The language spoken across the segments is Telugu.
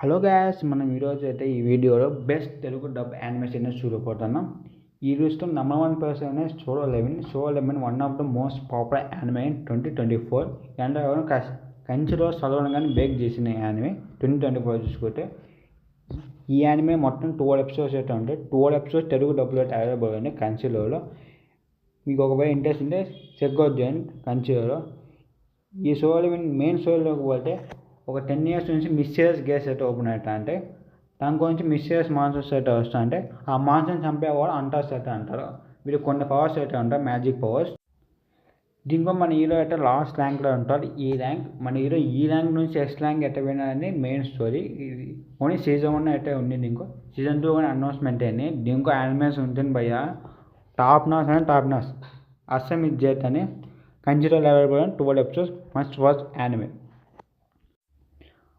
హలో గ్యాస్ మనం ఈరోజు అయితే ఈ వీడియోలో బెస్ట్ తెలుగు డబ్ యానిమేషన్ చూడబోతున్నాం. ఈ లిస్ట్లో number 1 person solo eleven. One of the most popular anime in 2024. And ఎవరు కంచిలో చదవడం కానీ బేక్ చేసిన యానిమే 2024 చూసుకుంటే ఈ యానిమే మొత్తం 12 ఎపిసోడ్స్ అయితే ఉంటాయి. 12 ఎపిసోడ్స్ తెలుగు డబ్బులు అయితే అవైలబుల్ అండి కంచిలో. మీకు ఒకవేళ ఇంట్రెస్ట్ ఉంటే చెక్ అవుట్ చేయండి కంచిలో. ఈ సోలో మెయిన్ సోలోకి పోతే ఒక 10 years నుంచి మిస్టీరియస్ గేట్స్ అయితే ఓపెన్ అవుతా అంటే దాని గురించి మిస్టీరియస్ మాన్స్టర్స్ అయితే వస్తా అంటే ఆ మాన్స్టర్ని చంపేవాడు అంటార్స్ అయితే అంటారు. వీళ్ళకి కొన్ని పవర్స్ అయితే ఉంటాయి, మ్యాజిక్ పవర్స్. దీంట్లో మన హీరో అయితే లాస్ట్ ర్యాంక్లో ఉంటాడు. ఈ ర్యాంక్ మన హీరో ఈ ర్యాంక్ నుంచి ఎక్స్ ర్యాంక్ ఎట్ట పోయినాడని మెయిన్ స్టోరీ. ఇది ఓన్లీ సీజన్ 1 అయితే ఉంది. దీంట్లో సీజన్ 2 కానీ అనౌన్స్మెంట్ అయింది. దీంట్లో యానిమేస్ ఉంటుంది భయ్య, టాప్ నాస్ అని టాప్ నాస్ అస్సం ఇది చేతని కంచిలో available 12 episodes must watch anime.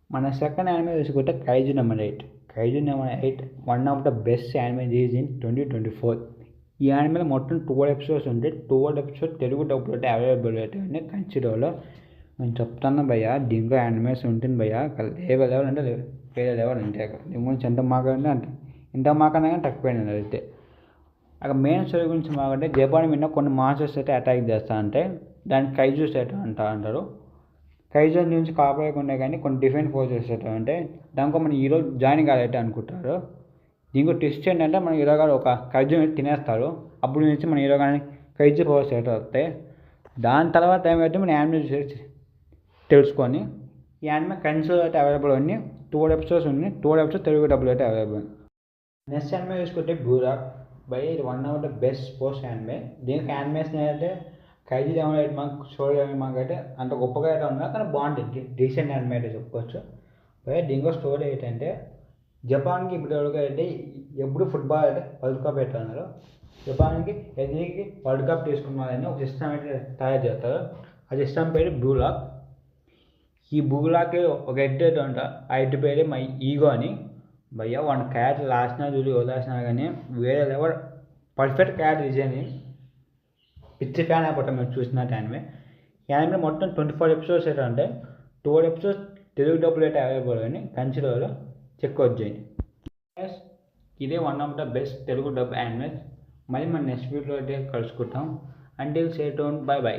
మన సెకండ్ యానిమే చూసుకుంటే kaiju number 8. One of the best anime release in 2024. ఈ యానిమేలో మొత్తం 12 ఎపిసోడ్స్ ఉంటాయి. 12 ఎపిసోడ్స్ తెలుగు డబ్బులు అయితే అవైలబుల్ అయితే ఉన్నాయి కంచిడోలో. నేను చెప్తాను భయ్య, దీంట్లో యానిమేస్ ఉంటుంది భయ్య. లెవెల్ అంటే వేరే లెవెల్ ఉంటాయి. దీని గురించి ఎంత మాకంటే అంటే ఎంత మాకన్నా కానీ తక్కువైనది అయితే. అక్కడ మెయిన్ స్టోరీ గురించి మాకంటే జపాన్ మీద కొన్ని మాన్స్టర్స్ అయితే అటాక్ చేస్తా అంటే దానికి కైజూస్ అయితే అంటారు. కైజర్ నుంచి కాపాడకుండా కానీ కొన్ని డిఫెన్స్ ఫోర్సెస్ అయితే అంటే దాంట్లో మన హీరో జాయిన్ కాలేట అనుకుంటారు. దీంట్లో ట్విస్ట్ ఏంటంటే మన హీరో గారు ఒక కైజుని తినేస్తారు. అప్పుడు నుంచి మన హీరో కానీ కైజు పవర్స్ అయితే వస్తాయి. దాని తర్వాత ఏమైతే మన యానిమే తెలుసుకొని ఈ యానిమే కన్సోల్ అయితే అవైలబుల్ ఉంది. 12 ఎపిసోడ్స్ ఉంది. 12 ఎపిసోడ్స్ తెలుగు డబ్బులు అయితే అవైలబుల్. నెక్స్ట్ యానిమే చూసుకుంటే Blue Lock by one of the best sports anime. దీనికి యానిమేషన్ అయితే కైజీ డెవలప్ మాకు స్టోరీ మాకు అయితే అంత గొప్పగా అయితే ఉన్నా కానీ బాగుంటుంది, డీసెంట్ యానిమే అయితే చెప్పుకోవచ్చు. దీంట్లో స్టోరీ ఏంటంటే జపాన్కి ఇప్పుడు అయితే ఎప్పుడు ఫుట్బాల్ అయితే వరల్డ్ కప్ అయితే ఉన్నారు. జపాన్కి ఎదిరికి వరల్డ్ కప్ తీసుకున్నారని ఒక సిస్టమ్ అయితే తయారు చేస్తారు. ఆ సిస్టమ్ పేరు బ్లూలాక్. ఈ బ్లూలాక్ ఒక హెడ్ అయితే ఉంటా, ఆ హెడ్ పేరు మై ఈగో అని. భయ్య వన్ క్యారెక్టర్ రాసినా చూసి వదిలేసినా కానీ వేరే లెవెల్ పర్ఫెక్ట్ క్యారెక్టర్ డిజైన్. పిచ్చి ఫ్యాన్ అయిపోతాం మేము చూసిన యానిమే. యానిమే మొత్తం 24 ఎపిసోడ్స్ అయితే ఉంటాయి. 12 ఎపిసోడ్స్ తెలుగు డబ్బులు అయితే అవైలబుల్ అని కంచిలో చెక్అవుట్ చేయండి. ఇదే one of the best Telugu dub animes. మళ్ళీ మన నెక్స్ట్ వీడియోలో అయితే కలుసుకుంటాం. Until stay tuned, bye by.